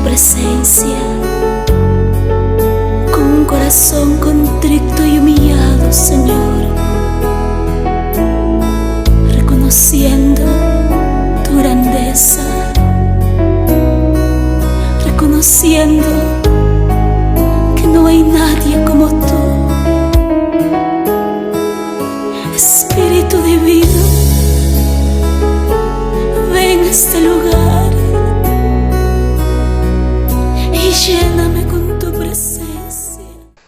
presencia, con un corazón contrito y humillado, Señor, reconociendo tu grandeza, reconociendo que no hay nadie como tú. Espíritu divino, ven a este lugar y lléname con tu presencia.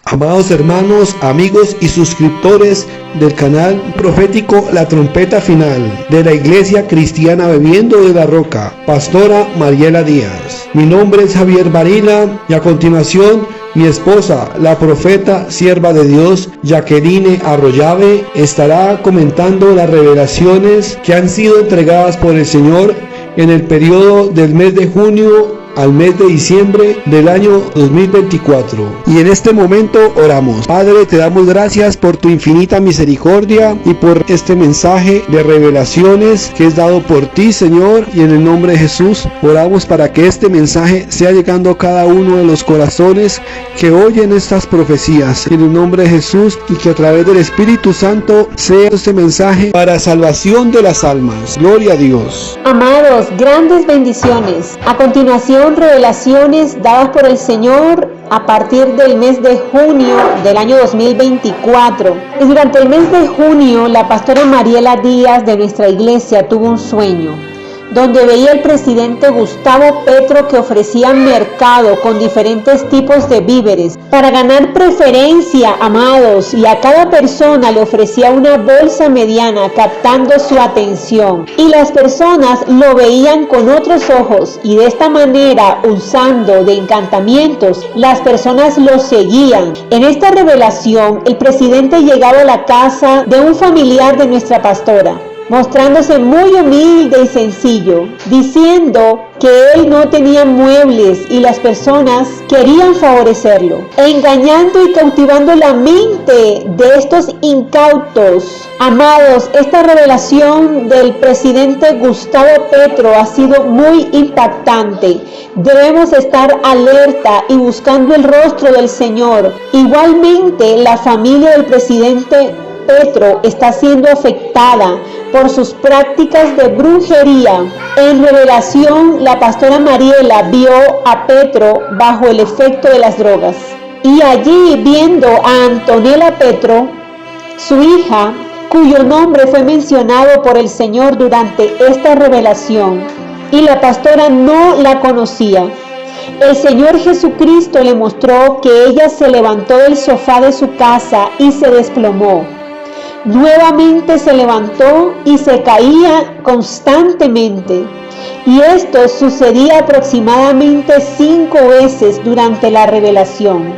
Amados hermanos, amigos y suscriptores del canal profético La Trompeta Final de la Iglesia Cristiana Bebiendo de la Roca, Pastora Mariela Díaz. Mi nombre es Javier Varila y a continuación mi esposa, la profeta sierva de Dios, Jacqueline Arroyave, estará comentando las revelaciones que han sido entregadas por el Señor en el periodo del mes de junio al mes de diciembre del año 2024. Y en este momento oramos. Padre, te damos gracias por tu infinita misericordia y por este mensaje de revelaciones que es dado por ti, Señor, y en el nombre de Jesús oramos para que este mensaje sea llegando a cada uno de los corazones que oyen estas profecías, en el nombre de Jesús, y que a través del Espíritu Santo sea este mensaje para salvación de las almas. Gloria a Dios. Amados, grandes bendiciones. A continuación, revelaciones dadas por el Señor a partir del mes de junio del año 2024. Y durante el mes de junio, la pastora Mariela Díaz de nuestra iglesia tuvo un sueño donde veía al presidente Gustavo Petro que ofrecía mercado con diferentes tipos de víveres para ganar preferencia, amados, y a cada persona le ofrecía una bolsa mediana captando su atención, y las personas lo veían con otros ojos, y de esta manera, usando de encantamientos, las personas lo seguían. En esta revelación, el presidente llegaba a la casa de un familiar de nuestra pastora, mostrándose muy humilde y sencillo, diciendo que él no tenía muebles y las personas querían favorecerlo, engañando y cautivando la mente de estos incautos. Amados, esta revelación del presidente Gustavo Petro ha sido muy impactante. Debemos estar alerta y buscando el rostro del Señor. Igualmente, la familia del presidente Petro está siendo afectada por sus prácticas de brujería. En revelación, la pastora Mariela vio a Petro bajo el efecto de las drogas. Y allí, viendo a Antonella Petro, su hija, cuyo nombre fue mencionado por el Señor durante esta revelación, y la pastora no la conocía, el Señor Jesucristo le mostró que ella se levantó del sofá de su casa y se desplomó. Nuevamente se levantó y se caía constantemente. Y esto sucedía aproximadamente 5 veces durante la revelación.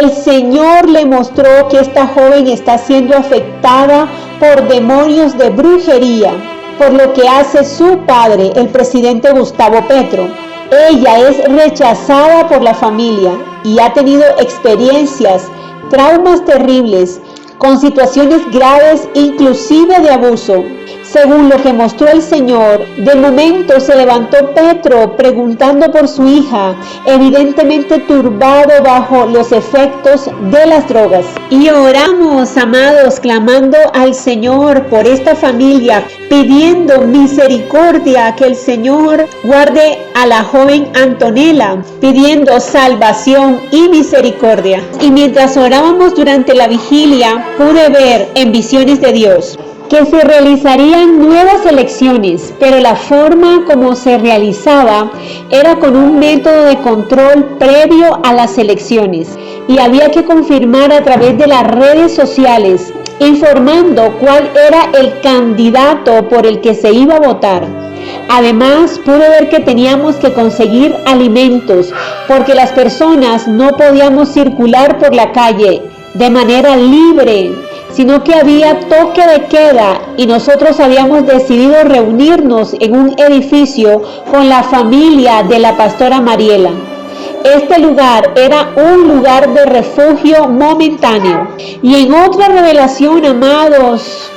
El Señor le mostró que esta joven está siendo afectada por demonios de brujería, por lo que hace su padre, el presidente Gustavo Petro. Ella es rechazada por la familia y ha tenido experiencias, traumas terribles, con situaciones graves, inclusive de abuso. Según lo que mostró el Señor, de momento se levantó Petro preguntando por su hija, evidentemente turbado bajo los efectos de las drogas. Y oramos, amados, clamando al Señor por esta familia, pidiendo misericordia, que el Señor guarde a la joven Antonella, pidiendo salvación y misericordia. Y mientras orábamos durante la vigilia, pude ver en visiones de Dios que se realizarían nuevas elecciones, pero la forma como se realizaba era con un método de control previo a las elecciones, y había que confirmar a través de las redes sociales, informando cuál era el candidato por el que se iba a votar. Además, pude ver que teníamos que conseguir alimentos, porque las personas no podíamos circular por la calle de manera libre, sino que había toque de queda, y nosotros habíamos decidido reunirnos en un edificio con la familia de la pastora Mariela. Este lugar era un lugar de refugio momentáneo. Y en otra revelación, amados,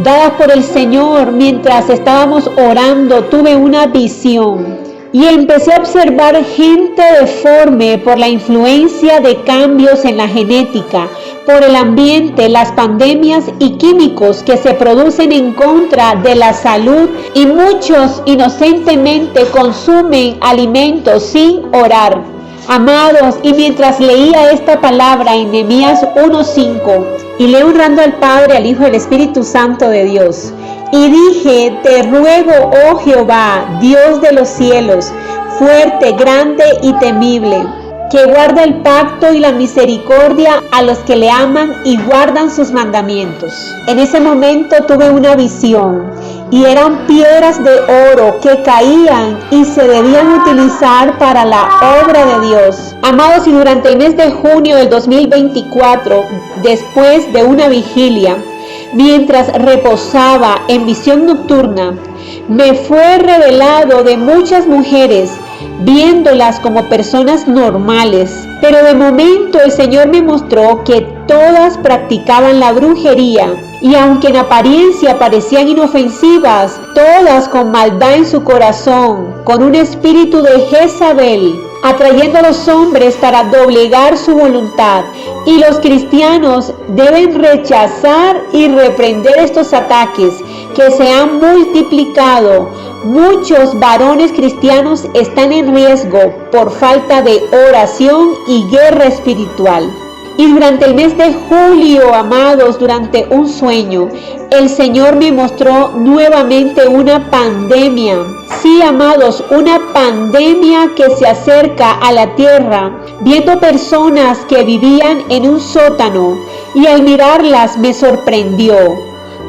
dadas por el Señor mientras estábamos orando, tuve una visión y empecé a observar gente deforme por la influencia de cambios en la genética, por el ambiente, las pandemias y químicos que se producen en contra de la salud, y muchos inocentemente consumen alimentos sin orar. Amados, y mientras leía esta palabra en Nehemías 1:5, y leo honrando al Padre, al Hijo y al Espíritu Santo de Dios, y dije: te ruego, oh Jehová, Dios de los cielos, fuerte, grande y temible, que guarda el pacto y la misericordia a los que le aman y guardan sus mandamientos. En ese momento tuve una visión, y eran piedras de oro que caían y se debían utilizar para la obra de Dios. Amados, y durante el mes de junio del 2024, después de una vigilia, mientras reposaba en visión nocturna, me fue revelado de muchas mujeres, viéndolas como personas normales, pero de momento el Señor me mostró que todas practicaban la brujería, y aunque en apariencia parecían inofensivas, todas con maldad en su corazón, con un espíritu de Jezabel, atrayendo a los hombres para doblegar su voluntad. Y los cristianos deben rechazar y reprender estos ataques que se han multiplicado. Muchos varones cristianos están en riesgo por falta de oración y guerra espiritual. Y durante el mes de julio, amados, durante un sueño, el Señor me mostró nuevamente una pandemia. Sí, amados, una pandemia que se acerca a la tierra, viendo personas que vivían en un sótano, y al mirarlas me sorprendió,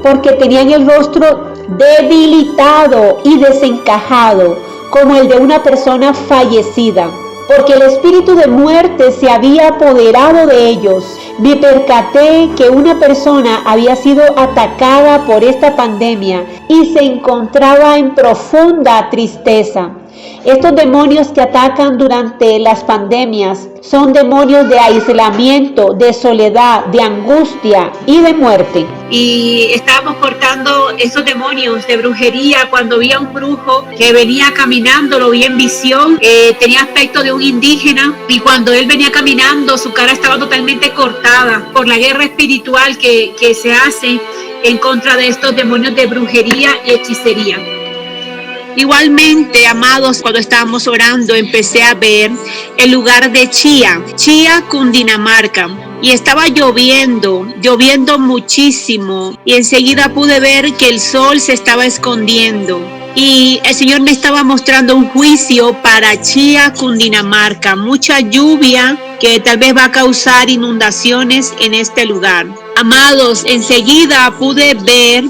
porque tenían el rostro debilitado y desencajado, como el de una persona fallecida, porque el espíritu de muerte se había apoderado de ellos. Me percaté que una persona había sido atacada por esta pandemia y se encontraba en profunda tristeza. Estos demonios que atacan durante las pandemias son demonios de aislamiento, de soledad, de angustia y de muerte. Y estábamos cortando esos demonios de brujería cuando vi a un brujo que venía caminando, lo vi en visión, tenía aspecto de un indígena, y cuando él venía caminando su cara estaba totalmente cortada por la guerra espiritual que se hace en contra de estos demonios de brujería y hechicería. Igualmente, amados, cuando estábamos orando empecé a ver el lugar de Chía, Cundinamarca, y estaba lloviendo muchísimo, y enseguida pude ver que el sol se estaba escondiendo. Y el Señor me estaba mostrando un juicio para Chía, Cundinamarca, mucha lluvia que tal vez va a causar inundaciones en este lugar. Amados, enseguida pude ver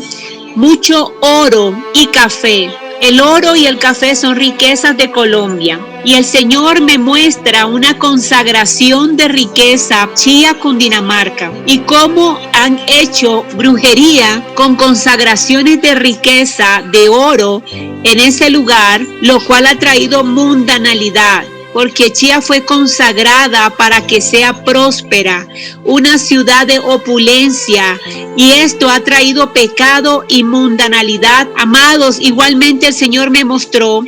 mucho oro y café. El oro y el café son riquezas de Colombia, y el Señor me muestra una consagración de riqueza Chía, Cundinamarca, y cómo han hecho brujería con consagraciones de riqueza de oro en ese lugar, lo cual ha traído mundanalidad, porque Chía fue consagrada para que sea próspera, una ciudad de opulencia, y esto ha traído pecado y mundanalidad. Amados, igualmente el Señor me mostró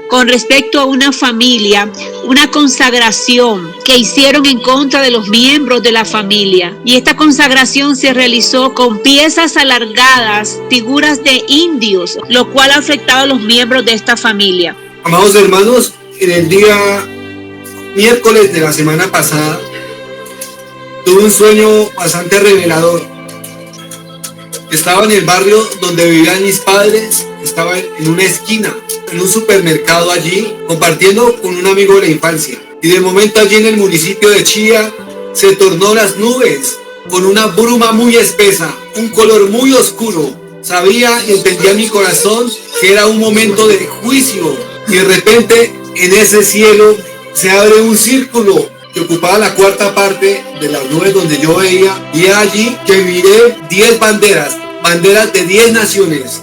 con respecto a una familia, una consagración que hicieron en contra de los miembros de la familia, y esta consagración se realizó con piezas alargadas, figuras de indios, lo cual ha afectado a los miembros de esta familia. Amados hermanos, en el día miércoles de la semana pasada tuve un sueño bastante revelador. Estaba en el barrio donde vivían mis padres, estaba en una esquina, en un supermercado allí, compartiendo con un amigo de la infancia. Y de momento allí en el municipio de Chía se tornó las nubes con una bruma muy espesa, un color muy oscuro. Sabía y entendía en mi corazón que era un momento de juicio, y de repente en ese cielo se abre un círculo que ocupaba la cuarta parte de las nubes donde yo veía, y allí que miré 10 banderas de 10 naciones.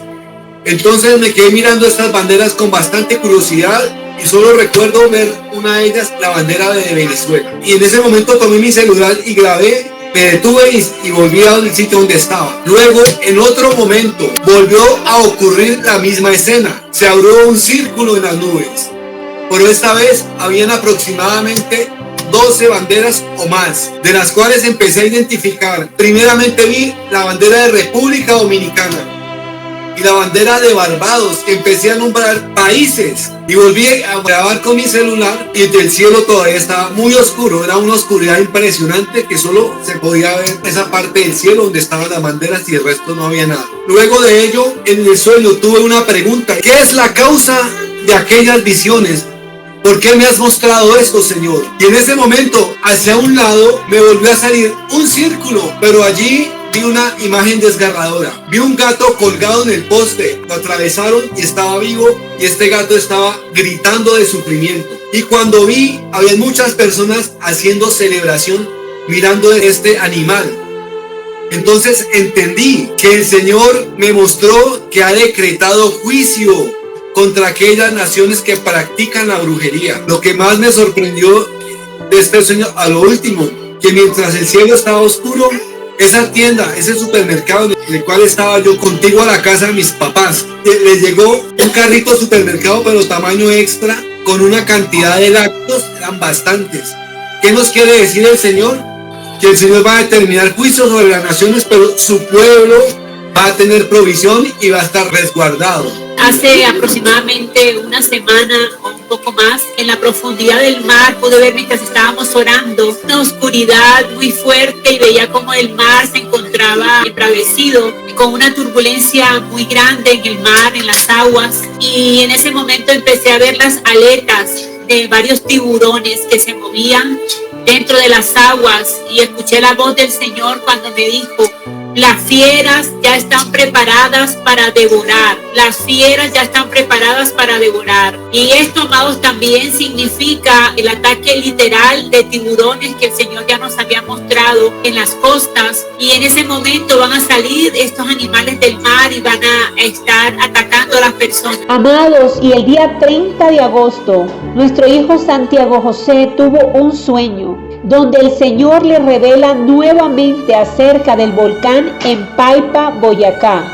Entonces me quedé mirando estas banderas con bastante curiosidad, y solo recuerdo ver una de ellas, la bandera de Venezuela. Y en ese momento tomé mi celular y grabé, me detuve y volví al sitio donde estaba. Luego, en otro momento, volvió a ocurrir la misma escena. Se abrió un círculo en las nubes. pero esta vez habían aproximadamente 12 banderas o más, de las cuales empecé a identificar. Primeramente vi la bandera de República Dominicana y la bandera de Barbados. Empecé a nombrar países y volví a grabar con mi celular, y el cielo todavía estaba muy oscuro. Era una oscuridad impresionante que solo se podía ver esa parte del cielo donde estaban las banderas y el resto no había nada. Luego de ello, en el sueño tuve una pregunta: ¿qué es la causa de aquellas visiones? ¿Por qué me has mostrado esto, Señor? Y en ese momento, hacia un lado, me volvió a salir un círculo, pero allí vi una imagen desgarradora. Vi un gato colgado en el poste, lo atravesaron y estaba vivo, y este gato estaba gritando de sufrimiento. Y cuando vi, había muchas personas haciendo celebración, mirando este animal. Entonces entendí que el Señor me mostró que ha decretado juicio contra aquellas naciones que practican la brujería. Lo que más me sorprendió de este sueño, a lo último, que mientras el cielo estaba oscuro, esa tienda, ese supermercado en el cual estaba yo contigo a la casa de mis papás, les llegó un carrito supermercado, pero tamaño extra, con una cantidad de lácteos, eran bastantes. ¿Qué nos quiere decir el Señor? Que el Señor va a determinar juicio sobre las naciones, pero su pueblo va a tener provisión y va a estar resguardado. Hace aproximadamente una semana o un poco más, en la profundidad del mar, pude ver mientras estábamos orando una oscuridad muy fuerte, y veía como el mar se encontraba embravecido con una turbulencia muy grande en el mar, en las aguas. Y en ese momento empecé a ver las aletas de varios tiburones que se movían dentro de las aguas, y escuché la voz del Señor cuando me dijo: las fieras ya están preparadas para devorar. Las fieras ya están preparadas para devorar. Y esto, amados, también significa el ataque literal de tiburones que el Señor ya nos había mostrado en las costas. Y en ese momento van a salir estos animales del mar y van a estar atacando a las personas. Amados, y el día 30 de agosto, nuestro hijo Santiago José tuvo un sueño donde el Señor le revela nuevamente acerca del volcán en Paipa, Boyacá,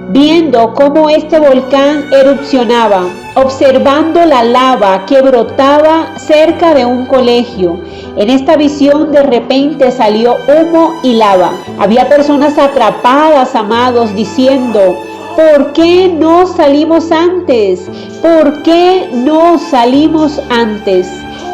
viendo cómo este volcán erupcionaba, observando la lava que brotaba cerca de un colegio. En esta visión de repente salió humo y lava. Había personas atrapadas, amados, diciendo: ¿por qué no salimos antes? ¿Por qué no salimos antes?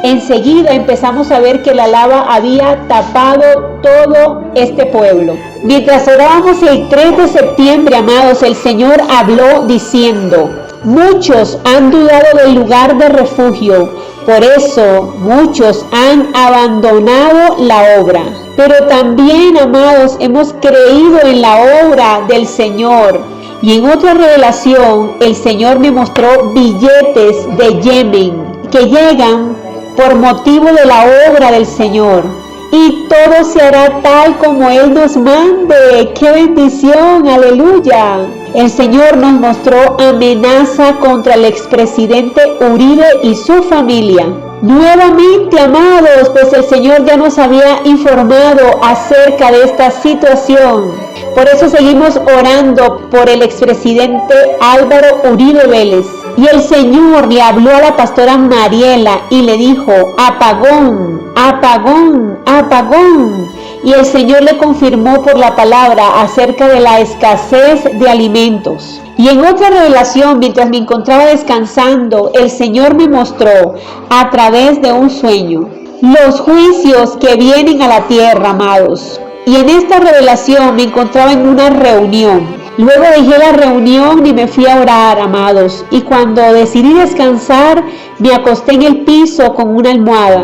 Enseguida empezamos a ver que la lava había tapado todo este pueblo. Mientras orábamos el 3 de septiembre, amados, el Señor habló diciendo: muchos han dudado del lugar de refugio, por eso muchos han abandonado la obra. Pero también, amados, hemos creído en la obra del Señor. Y en otra revelación, el Señor me mostró billetes de Yemen que llegan por motivo de la obra del Señor, y todo se hará tal como Él nos mande. ¡Qué bendición! ¡Aleluya! El Señor nos mostró amenaza contra el expresidente Uribe y su familia. Nuevamente, amados, pues el Señor ya nos había informado acerca de esta situación. Por eso seguimos orando por el expresidente Álvaro Uribe Vélez. Y el Señor le habló a la pastora Mariela y le dijo: apagón, apagón, apagón. Y el Señor le confirmó por la palabra acerca de la escasez de alimentos. Y en otra revelación, mientras me encontraba descansando, el Señor me mostró a través de un sueño los juicios que vienen a la tierra, amados. Y en esta revelación me encontraba en una reunión. Luego dejé la reunión y me fui a orar, amados. Y cuando decidí descansar, me acosté en el piso con una almohada.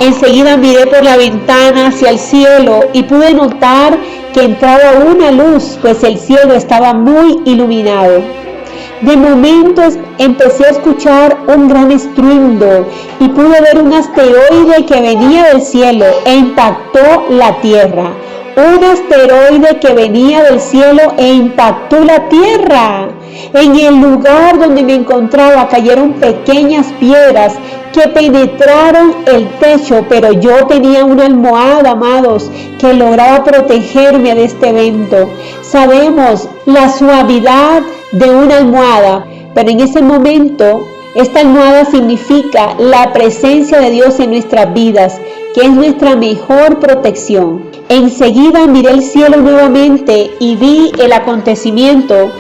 Enseguida miré por la ventana hacia el cielo y pude notar que entraba una luz, pues el cielo estaba muy iluminado. De momento empecé a escuchar un gran estruendo y pude ver un asteroide que venía del cielo e impactó la tierra. Un asteroide que venía del cielo e impactó la tierra. En el lugar donde me encontraba cayeron pequeñas piedras que penetraron el techo, pero yo tenía una almohada, amados, que lograba protegerme de este evento. Sabemos la suavidad de una almohada, pero en ese momento Esta almohada significa la presencia de Dios en nuestras vidas, que es nuestra mejor protección. Enseguida miré el cielo nuevamente y vi el acontecimiento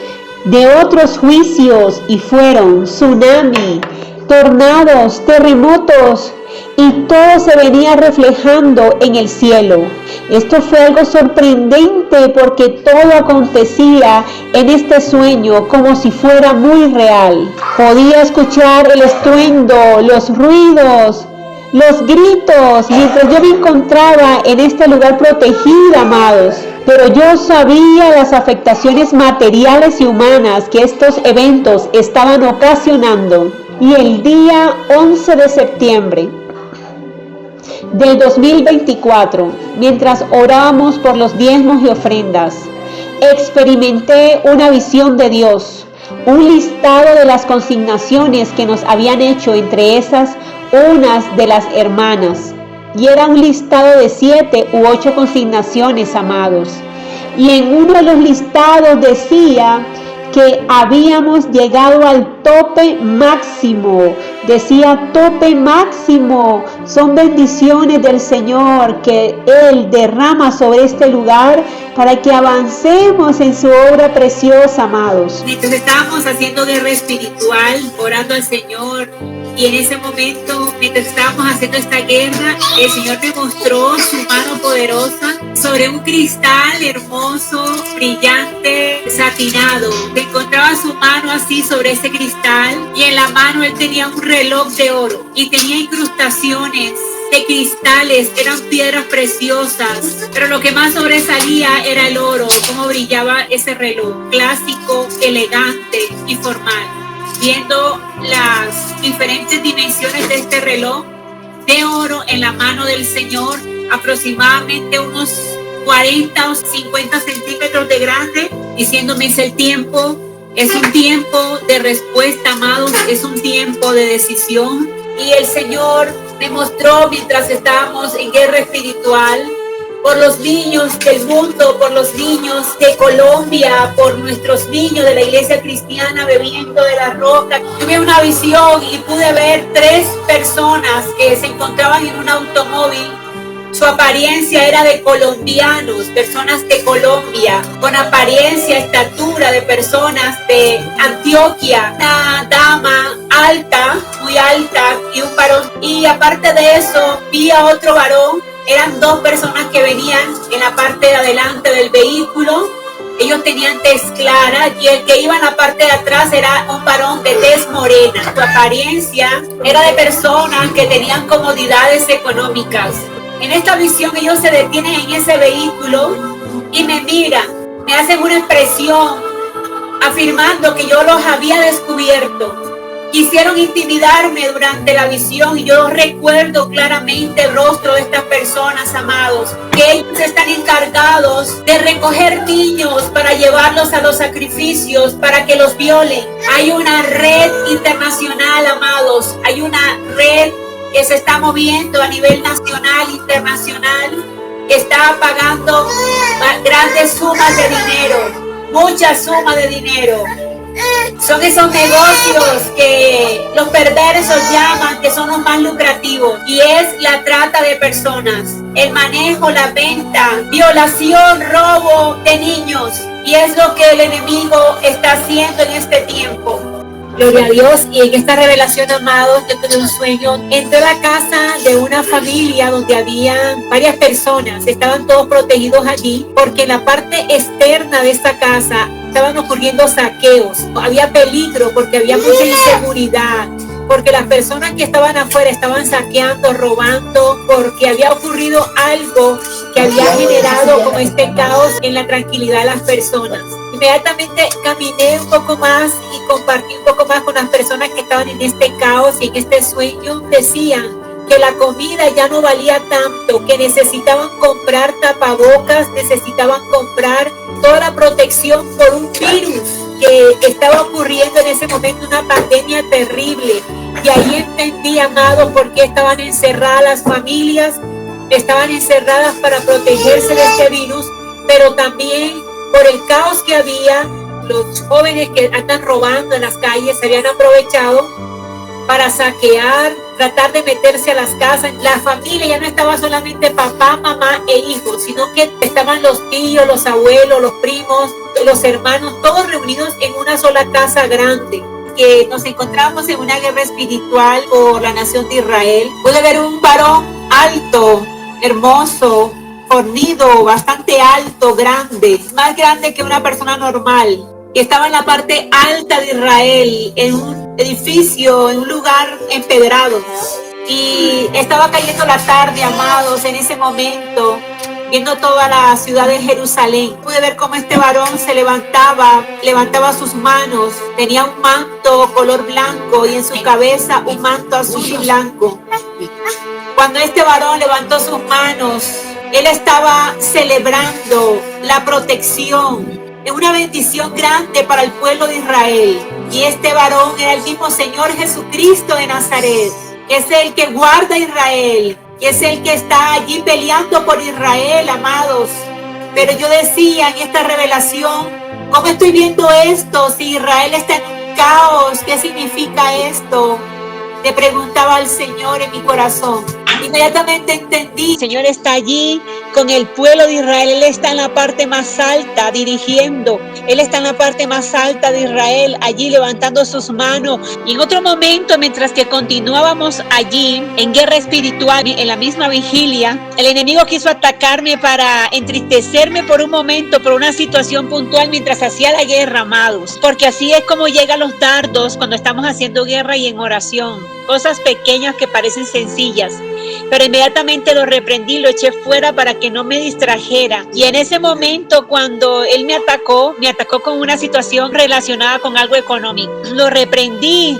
de otros juicios, y fueron tsunami, tornados, terremotos, y todo se venía reflejando en el cielo. Esto fue algo sorprendente porque todo acontecía en este sueño como si fuera muy real. Podía escuchar el estruendo, los ruidos, los gritos, mientras yo me encontraba en este lugar protegido, amados. Pero yo sabía las afectaciones materiales y humanas que estos eventos estaban ocasionando. Y el día 11 de septiembre del 2024, mientras orábamos por los diezmos y ofrendas, experimenté una visión de Dios, un listado de las consignaciones que nos habían hecho, entre esas unas de las hermanas, y era un listado de 7 u 8 consignaciones, amados, y en uno de los listados decía que habíamos llegado al tope máximo. Decía tope máximo. Son bendiciones del Señor que Él derrama sobre este lugar para que avancemos en su obra preciosa, amados. Mientras estábamos haciendo guerra espiritual, orando al Señor, y en ese momento, mientras estábamos haciendo esta guerra, el Señor me mostró su mano poderosa sobre un cristal hermoso, brillante, satinado. Se encontraba su mano así sobre ese cristal, y en la mano Él tenía un reloj de oro y tenía incrustaciones de cristales, eran piedras preciosas, pero lo que más sobresalía era el oro, cómo brillaba ese reloj, clásico, elegante y formal. Viendo las diferentes dimensiones de este reloj de oro en la mano del Señor, aproximadamente unos 40 o 50 centímetros de grande, diciéndome: es el tiempo, es un tiempo de respuesta, amados, es un tiempo de decisión. Y el Señor me mostró, mientras estábamos en guerra espiritual, por los niños del mundo, por los niños de Colombia, por nuestros niños de la iglesia cristiana bebiendo de la roca. Tuve una visión y pude ver 3 personas que se encontraban en un automóvil. Su apariencia era de colombianos, personas de Colombia, con apariencia, estatura de personas de Antioquia. Una dama alta, muy alta, y un varón. Y aparte de eso, vi a otro varón. Eran 2 personas que venían en la parte de adelante del vehículo. Ellos tenían tez clara, y el que iba en la parte de atrás era un varón de tez morena. Su apariencia era de personas que tenían comodidades económicas. En esta visión ellos se detienen en ese vehículo y me miran, me hacen una expresión afirmando que yo los había descubierto. Quisieron intimidarme durante la visión, y yo recuerdo claramente el rostro de estas personas, amados, que ellos están encargados de recoger niños para llevarlos a los sacrificios, para que los violen. Hay una red internacional, amados, hay una red que se está moviendo a nivel nacional, internacional, que está pagando grandes sumas de dinero, muchas sumas de dinero. Son esos negocios que los perversos llaman, que son los más lucrativos, y es la trata de personas, el manejo, la venta, violación, robo de niños, y es lo que el enemigo está haciendo en este tiempo. Gloria a Dios. Y en esta revelación, amados, yo tuve un sueño. Entré a la casa de una familia donde había varias personas, estaban todos protegidos allí, porque en la parte externa de esta casa estaban ocurriendo saqueos, había peligro porque había mucha inseguridad, porque las personas que estaban afuera estaban saqueando, robando, porque había ocurrido algo que había generado como este caos en la tranquilidad de las personas. Inmediatamente caminé un poco más y compartí un poco más con las personas que estaban en este caos y en este sueño. Decían que la comida ya no valía tanto, que necesitaban comprar tapabocas, necesitaban comprar toda la protección por un virus que estaba ocurriendo en ese momento, una pandemia terrible. Y ahí entendí, amado, por qué estaban encerradas las familias, estaban encerradas para protegerse de este virus, pero también por el caos que había. Los jóvenes que andan robando en las calles se habían aprovechado para saquear, tratar de meterse a las casas. La familia ya no estaba solamente papá, mamá e hijos, sino que estaban los tíos, los abuelos, los primos, los hermanos, todos reunidos en una sola casa grande. Que nos encontrábamos en una guerra espiritual por la nación de Israel. Pude ver un varón alto, hermoso, fornido, bastante alto, grande, más grande que una persona normal, que estaba en la parte alta de Israel, en un edificio, en un lugar empedrado. Y estaba cayendo la tarde, amados, en ese momento, viendo toda la ciudad de Jerusalén. Pude ver cómo este varón se levantaba sus manos, tenía un manto color blanco y en su cabeza un manto azul y blanco. Cuando este varón levantó sus manos, él estaba celebrando la protección, una bendición grande para el pueblo de Israel. Y este varón era el mismo Señor Jesucristo de Nazaret, que es el que guarda a Israel, que es el que está allí peleando por Israel, amados. Pero yo decía en esta revelación, ¿cómo estoy viendo esto? Si Israel está en un caos, ¿qué significa esto? Le preguntaba al Señor en mi corazón. Inmediatamente entendí. El Señor está allí con el pueblo de Israel. Él está en la parte más alta dirigiendo. Él está en la parte más alta de Israel, allí levantando sus manos. Y en otro momento, mientras que continuábamos allí en guerra espiritual, en la misma vigilia, el enemigo quiso atacarme para entristecerme por un momento, por una situación puntual mientras hacía la guerra, amados. Porque así es como llegan los dardos cuando estamos haciendo guerra y en oración. Cosas pequeñas que parecen sencillas. Pero inmediatamente lo reprendí, lo eché fuera para que no me distrajera. Y en ese momento, cuando él me atacó con una situación relacionada con algo económico. Lo reprendí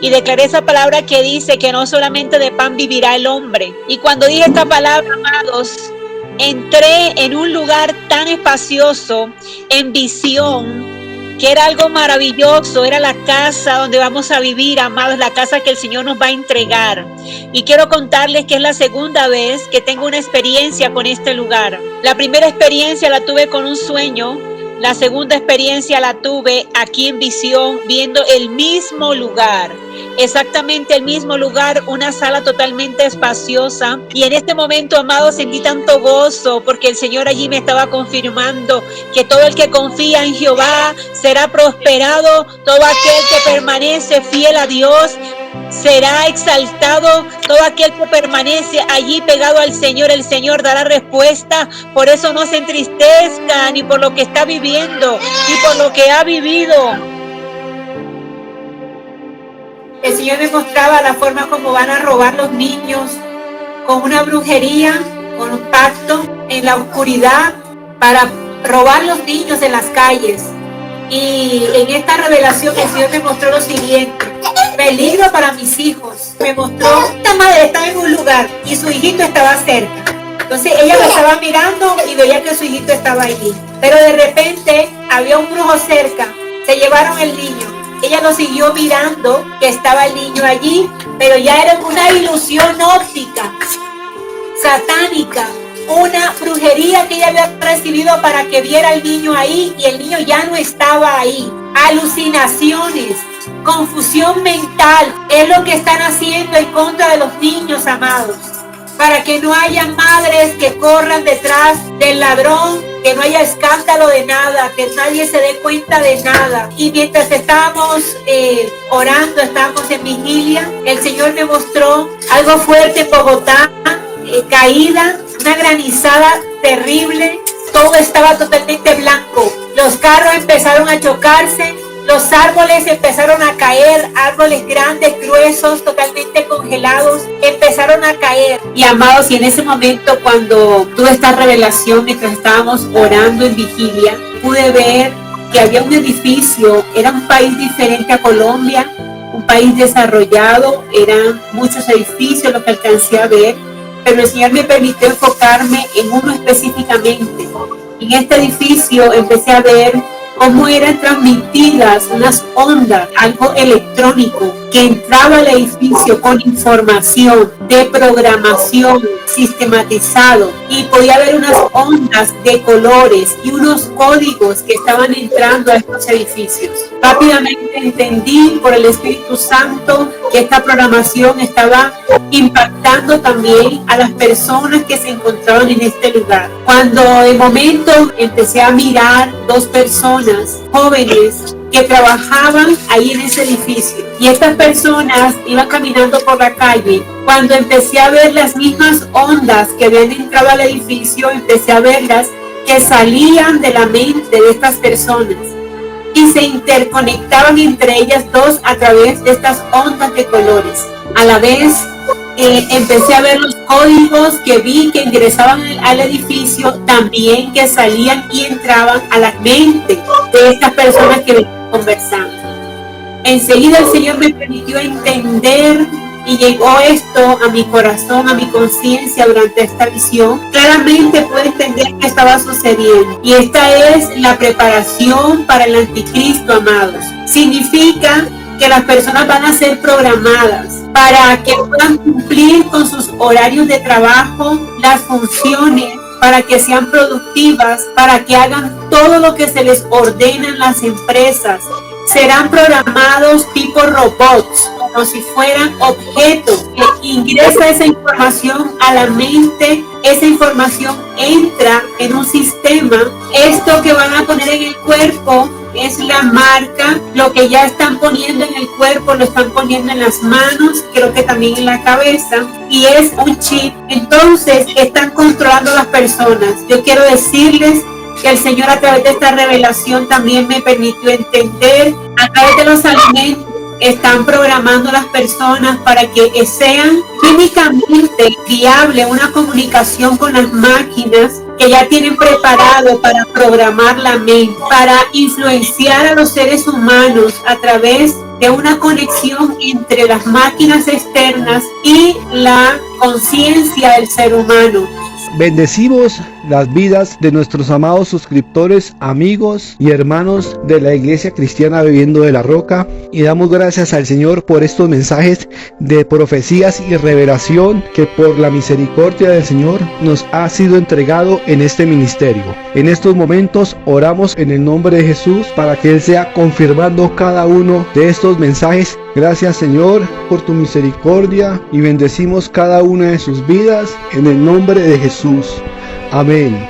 y declaré esa palabra que dice que no solamente de pan vivirá el hombre. Y cuando dije esta palabra, amados, entré en un lugar tan espacioso, en visión, que era algo maravilloso. Era la casa donde vamos a vivir, amados, la casa que el Señor nos va a entregar. Y quiero contarles que es la segunda vez que tengo una experiencia con este lugar. La primera experiencia la tuve con un sueño. La segunda experiencia la tuve aquí en visión, viendo el mismo lugar, exactamente el mismo lugar, una sala totalmente espaciosa. Y en este momento, amados, sentí tanto gozo porque el Señor allí me estaba confirmando que todo el que confía en Jehová será prosperado, todo aquel que permanece fiel a Dios será exaltado, todo aquel que permanece allí pegado al Señor, el Señor dará respuesta. Por eso no se entristezca ni por lo que está viviendo, ni por lo que ha vivido. El Señor me mostraba la forma como van a robar los niños, con una brujería, con un pacto en la oscuridad para robar los niños en las calles. Y en esta revelación el Señor me mostró lo siguiente: peligro para mis hijos. Me mostró, esta madre estaba en un lugar y su hijito estaba cerca. Entonces ella lo estaba mirando y veía que su hijito estaba allí. Pero de repente había un brujo cerca, se llevaron el niño. Ella lo siguió mirando, que estaba el niño allí, pero ya era una ilusión óptica, satánica. Una brujería que ella había recibido para que viera al niño ahí y el niño ya no estaba ahí. Alucinaciones, confusión mental es lo que están haciendo en contra de los niños, amados, para que no haya madres que corran detrás del ladrón, que no haya escándalo de nada, que nadie se dé cuenta de nada. Y mientras estábamos orando, estábamos en vigilia, el Señor me mostró algo fuerte en Bogotá, caída, una granizada terrible, todo estaba totalmente blanco, los carros empezaron a chocarse, los árboles empezaron a caer, árboles grandes, gruesos, totalmente congelados, empezaron a caer. Y amados, y en ese momento cuando tuve esta revelación, mientras estábamos orando en vigilia, pude ver que había un edificio, era un país diferente a Colombia, un país desarrollado, eran muchos edificios lo que alcancé a ver, pero el Señor me permitió enfocarme en uno específicamente. En este edificio empecé a ver cómo eran transmitidas unas ondas, algo electrónico, que entraba al edificio con información de programación sistematizado, y podía ver unas ondas de colores y unos códigos que estaban entrando a estos edificios. Rápidamente entendí por el Espíritu Santo que esta programación estaba impactando también a las personas que se encontraban en este lugar. Cuando de momento empecé a mirar dos personas jóvenes que trabajaban ahí en ese edificio, y estas personas iban caminando por la calle. Cuando empecé a ver las mismas ondas que habían entrado al edificio, empecé a verlas que salían de la mente de estas personas y se interconectaban entre ellas dos a través de estas ondas de colores. A la vez empecé a ver los códigos que vi que ingresaban al edificio, también que salían y entraban a la mente de estas personas que venían conversando. Enseguida el Señor me permitió entender y llegó esto a mi corazón, a mi conciencia durante esta visión. Claramente pude entender qué estaba sucediendo. Y esta es la preparación para el anticristo, amados. Significa que las personas van a ser programadas para que puedan cumplir con sus horarios de trabajo, las funciones, para que sean productivas, para que hagan todo lo que se les ordena en las empresas. Serán programados tipo robots, como si fueran objetos. Ingresa esa información a la mente, esa información entra en un sistema. Esto que van a poner en el cuerpo es la marca. Lo que ya están poniendo en el cuerpo lo están poniendo en las manos, creo que también en la cabeza, y es un chip. Entonces están controlando a las personas. Yo quiero decirles que el Señor, a través de esta revelación, también me permitió entender, a través de los alimentos están programando a las personas para que sean químicamente viable una comunicación con las máquinas que ya tienen preparado para programar la mente, para influenciar a los seres humanos a través de una conexión entre las máquinas externas y la conciencia del ser humano. Bendecimos las vidas de nuestros amados suscriptores, amigos y hermanos de la Iglesia Cristiana Bebiendo de la Roca, y damos gracias al Señor por estos mensajes de profecías y revelación que por la misericordia del Señor nos ha sido entregado en este ministerio. En estos momentos oramos en el nombre de Jesús para que Él sea confirmando cada uno de estos mensajes. Gracias, Señor, por tu misericordia, y bendecimos cada una de sus vidas en el nombre de Jesús. Amén.